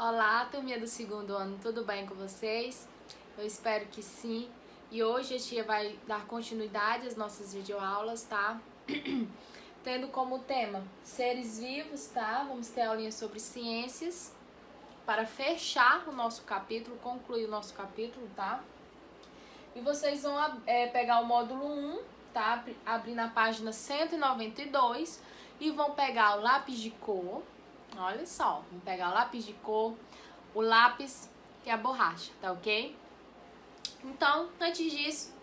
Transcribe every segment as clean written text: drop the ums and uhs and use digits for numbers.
Olá, turminha do segundo ano, tudo bem com vocês? Eu espero que sim. E hoje a tia vai dar continuidade às nossas videoaulas, tá? Tendo como tema seres vivos, tá? Vamos ter aulinha sobre ciências para fechar o nosso capítulo, concluir o nosso capítulo, tá? E vocês vão pegar o módulo 1, tá? Abrir na página 192 e vão pegar o lápis de cor. Olha só, vamos pegar o lápis de cor, o lápis e a borracha, tá ok? Então, antes disso,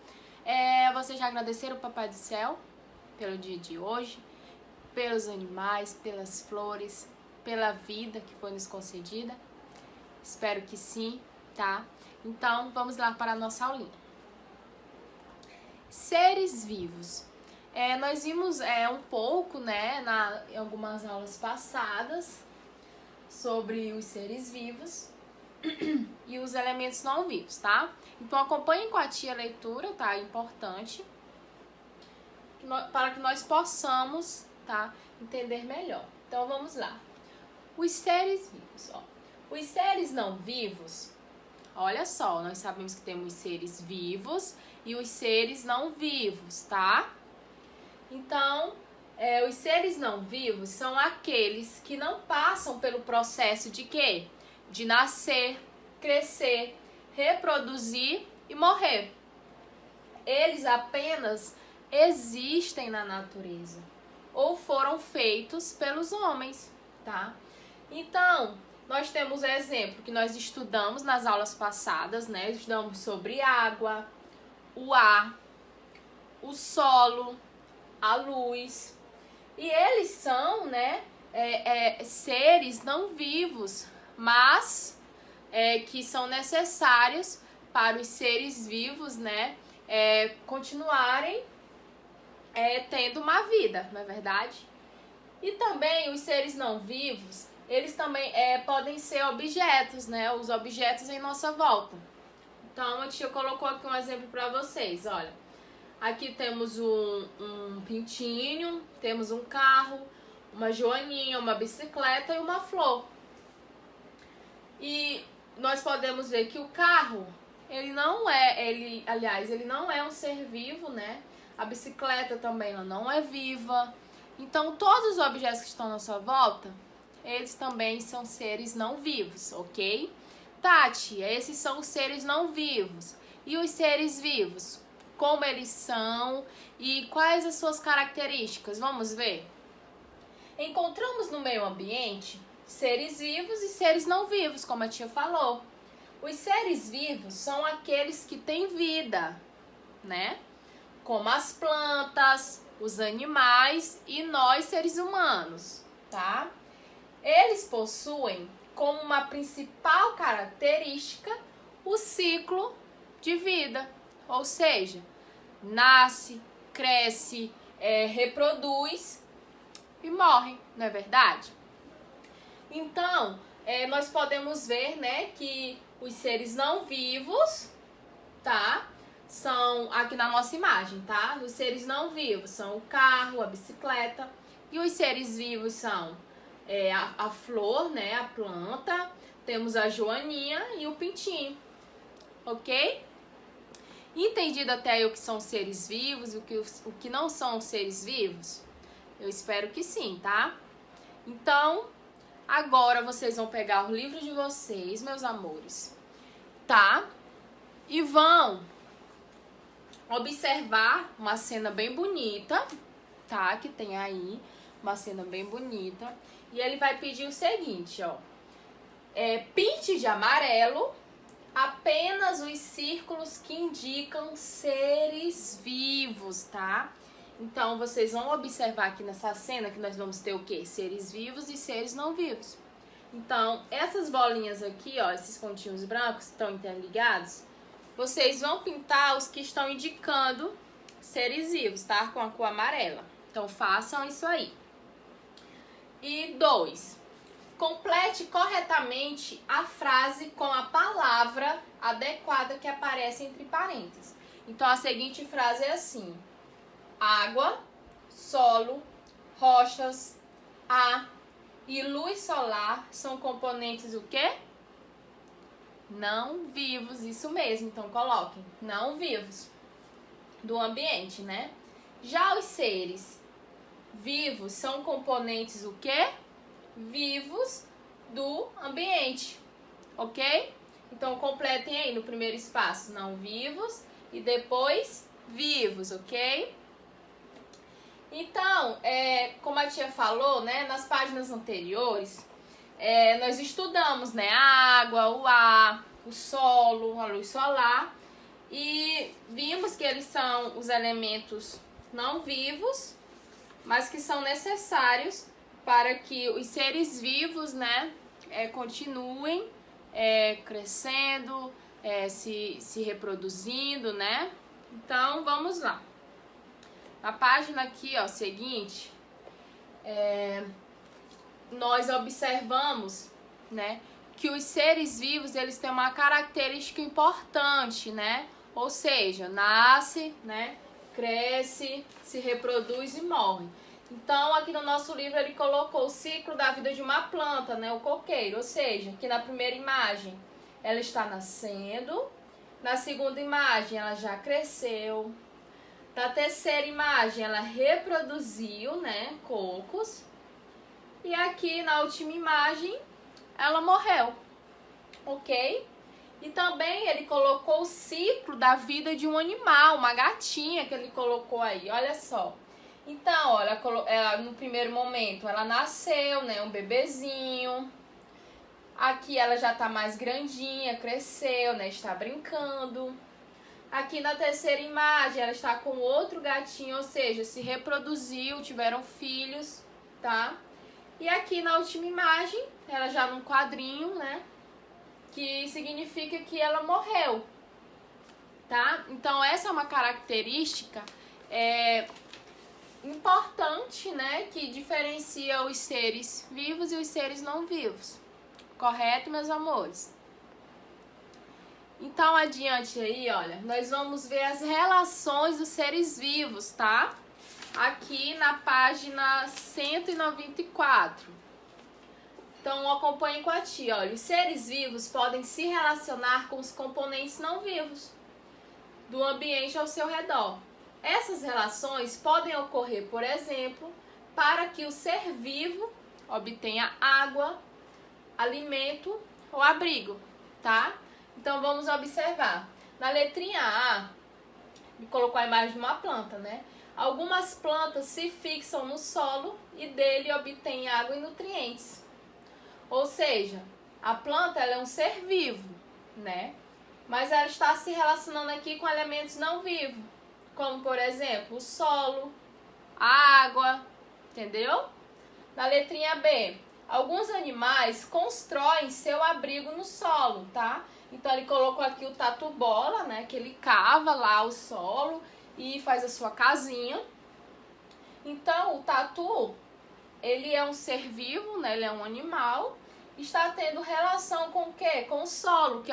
vocês já agradeceram o Papai do Céu pelo dia de hoje, pelos animais, pelas flores, pela vida que foi nos concedida? Espero que sim, tá? Então, vamos lá para a nossa aulinha. Seres vivos. Nós vimos um pouco, né, em algumas aulas passadas, sobre os seres vivos e os elementos não vivos, tá? Então acompanhem com a tia a leitura, tá? É importante para que nós possamos, tá, entender melhor. Então vamos lá. Os seres vivos, ó. Os seres não vivos, olha só, nós sabemos que temos seres vivos e os seres não vivos, tá? Então, os seres não vivos são aqueles que não passam pelo processo de quê? De nascer, crescer, reproduzir e morrer. Eles apenas existem na natureza ou foram feitos pelos homens, tá? Então, nós temos exemplo que nós estudamos nas aulas passadas, né? Estudamos sobre água, o ar, o solo, a luz. E eles são, né, seres não vivos, mas que são necessários para os seres vivos, né, continuarem tendo uma vida, não é verdade? E também os seres não vivos, eles também podem ser objetos, né, os objetos em nossa volta. Então a tia colocou aqui um exemplo para vocês, olha. Aqui temos um pintinho, temos um carro, uma joaninha, uma bicicleta e uma flor. E nós podemos ver que o carro, ele não é um ser vivo, né? A bicicleta também ela não é viva. Então, todos os objetos que estão à nossa volta, eles também são seres não vivos, ok? Tati, esses são os seres não vivos. E os seres vivos? Como eles são e quais as suas características? Vamos ver? Encontramos no meio ambiente seres vivos e seres não vivos, como a tia falou. Os seres vivos são aqueles que têm vida, né? Como as plantas, os animais e nós, seres humanos, tá? Eles possuem como uma principal característica o ciclo de vida, ou seja, nasce, cresce, reproduz e morre, não é verdade? Então, nós podemos ver, né, que os seres não vivos, tá? São aqui na nossa imagem, tá? Os seres não vivos são o carro, a bicicleta, e os seres vivos são a flor, né, a planta, temos a joaninha e o pintinho, ok? Entendido até aí o que são seres vivos e o que não são seres vivos? Eu espero que sim, tá? Então, agora vocês vão pegar o livro de vocês, meus amores, tá? E vão observar uma cena bem bonita, tá? Que tem aí uma cena bem bonita. E ele vai pedir o seguinte, ó. Pinte de amarelo apenas os círculos que indicam seres vivos, tá? Então, vocês vão observar aqui nessa cena que nós vamos ter o quê? Seres vivos e seres não vivos. Então, essas bolinhas aqui, ó, esses pontinhos brancos estão interligados, vocês vão pintar os que estão indicando seres vivos, tá? Com a cor amarela. Então, façam isso aí. E 2. Complete corretamente a frase com a palavra adequada que aparece entre parênteses. Então, a seguinte frase é assim: água, solo, rochas, ar e luz solar são componentes o quê? Não vivos, isso mesmo. Então coloquem não vivos do ambiente, né? Já os seres vivos são componentes o quê? Vivos do ambiente, ok? Então completem aí no primeiro espaço não vivos e depois vivos, ok? Então, como a tia falou, né, nas páginas anteriores, nós estudamos, né, a água, o ar, o solo, a luz solar e vimos que eles são os elementos não vivos, mas que são necessários para que os seres vivos, né, continuem crescendo, se reproduzindo, né? Então, vamos lá. Na página aqui, ó, seguinte, nós observamos, né, que os seres vivos, eles têm uma característica importante, né? Ou seja, nasce, né, cresce, se reproduz e morre. Então, aqui no nosso livro, ele colocou o ciclo da vida de uma planta, né, o coqueiro. Ou seja, aqui na primeira imagem, ela está nascendo. Na segunda imagem, ela já cresceu. Na terceira imagem, ela reproduziu, né, cocos. E aqui na última imagem, ela morreu, ok? E também ele colocou o ciclo da vida de um animal, uma gatinha que ele colocou aí, olha só. Então, olha, ela, no primeiro momento, ela nasceu, né, um bebezinho. Aqui ela já tá mais grandinha, cresceu, né, está brincando. Aqui na terceira imagem, ela está com outro gatinho, ou seja, se reproduziu, tiveram filhos, tá? E aqui na última imagem, ela já num quadrinho, né? Que significa que ela morreu, tá? Então, essa é uma característica importante, né? Que diferencia os seres vivos e os seres não vivos. Correto, meus amores? Então, adiante aí, olha, nós vamos ver as relações dos seres vivos, tá? Aqui na página 194. Então, acompanhem com a tia, olha. Os seres vivos podem se relacionar com os componentes não vivos do ambiente ao seu redor. Essas relações podem ocorrer, por exemplo, para que o ser vivo obtenha água, alimento ou abrigo, tá? Então, vamos observar. Na letrinha A, ele colocou a imagem de uma planta, né? Algumas plantas se fixam no solo e dele obtêm água e nutrientes. Ou seja, a planta ela é um ser vivo, né? Mas ela está se relacionando aqui com elementos não vivos, como, por exemplo, o solo, a água, entendeu? Na letrinha B, alguns animais constroem seu abrigo no solo, tá? Então, ele colocou aqui o tatu-bola, né? Que ele cava lá o solo e faz a sua casinha. Então, o tatu, ele é um ser vivo, né? Ele é um animal. Está tendo relação com o quê? Com o solo, que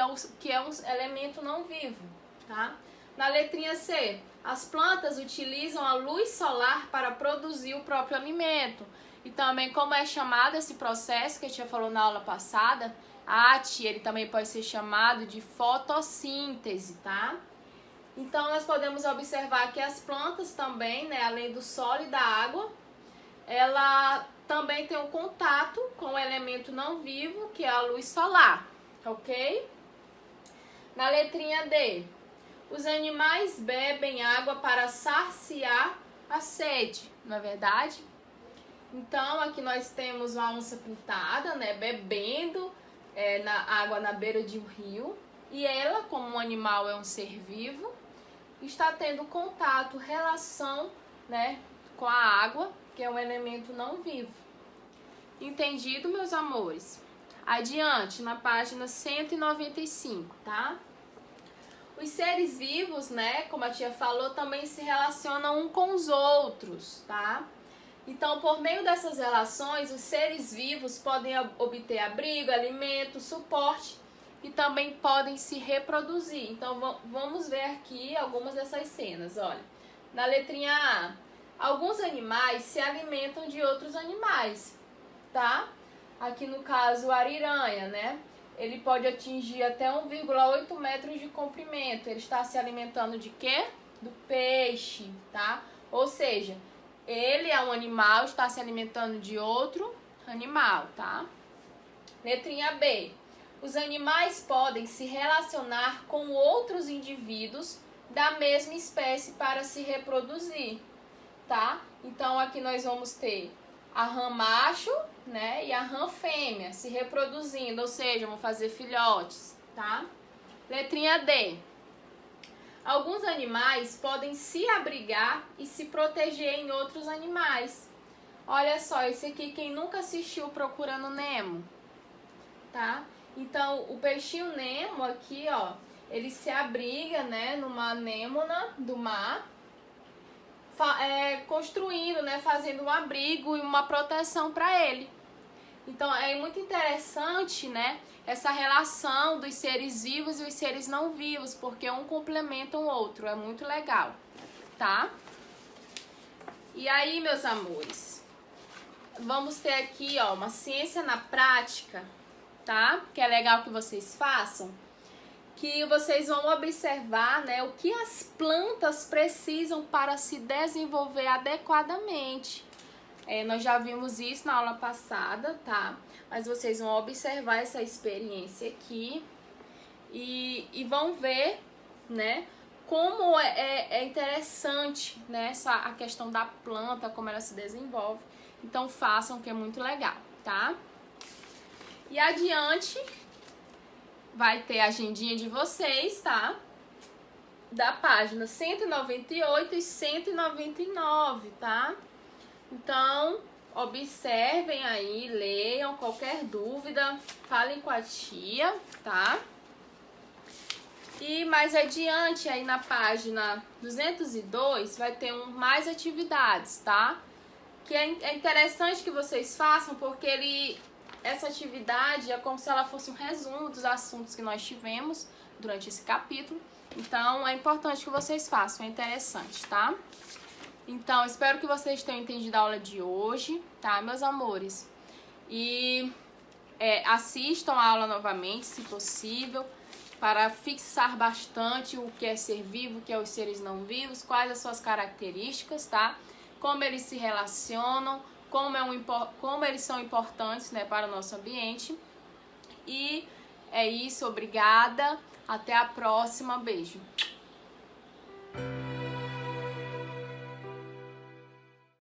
é um elemento não vivo, tá? Na letrinha C, as plantas utilizam a luz solar para produzir o próprio alimento. E também, como é chamado esse processo que a tia falou na aula passada, ele também pode ser chamado de fotossíntese, tá? Então, nós podemos observar que as plantas também, né, além do solo e da água, ela também tem um contato com o elemento não vivo, que é a luz solar, ok? Na letrinha D, os animais bebem água para saciar a sede, não é verdade? Então, aqui nós temos uma onça pintada, né, bebendo água na beira de um rio. E ela, como um animal, é um ser vivo, está tendo contato, relação, né, com a água, que é um elemento não vivo. Entendido, meus amores? Adiante, na página 195, tá? Os seres vivos, né, como a tia falou, também se relacionam uns com os outros, tá? Então, por meio dessas relações, os seres vivos podem obter abrigo, alimento, suporte e também podem se reproduzir. Então, vamos ver aqui algumas dessas cenas, olha. Na letrinha A, alguns animais se alimentam de outros animais, tá? Aqui no caso, a ariranha, né? ele pode atingir até 1,8 metros de comprimento. Ele está se alimentando de quê? Do peixe, tá? Ou seja, ele é um animal, está se alimentando de outro animal, tá? Letrinha B. Os animais podem se relacionar com outros indivíduos da mesma espécie para se reproduzir, tá? Então, aqui nós vamos ter a rã macho, né, e a rã fêmea se reproduzindo, ou seja, vão fazer filhotes, tá? Letrinha D. Alguns animais podem se abrigar e se proteger em outros animais. Olha só, esse aqui, quem nunca assistiu Procurando Nemo, tá? Então, o peixinho Nemo aqui, ó, ele se abriga, né, numa anêmona do mar, construindo, né, fazendo um abrigo e uma proteção para ele. Então, é muito interessante, né, essa relação dos seres vivos e os seres não vivos, porque um complementa o outro, é muito legal, tá? E aí, meus amores, vamos ter aqui, ó, uma ciência na prática, tá? Que é legal que vocês façam, que vocês vão observar, né, o que as plantas precisam para se desenvolver adequadamente. Nós já vimos isso na aula passada, tá? Mas vocês vão observar essa experiência aqui e vão ver, né, como é interessante, né, a questão da planta, como ela se desenvolve. Então façam, que é muito legal, tá? E adiante vai ter a agendinha de vocês, tá? Da página 198 e 199, tá? Então, observem aí, leiam, qualquer dúvida, falem com a tia, tá? E mais adiante, aí na página 202, vai ter mais atividades, tá? Que é interessante que vocês façam, porque essa atividade é como se ela fosse um resumo dos assuntos que nós tivemos durante esse capítulo. Então, é importante que vocês façam, é interessante, tá? Então, espero que vocês tenham entendido a aula de hoje, tá, meus amores? E assistam a aula novamente, se possível, para fixar bastante o que é ser vivo, o que é os seres não vivos, quais as suas características, tá? Como eles se relacionam, como eles são importantes, né, para o nosso ambiente. E é isso, obrigada. Até a próxima, beijo.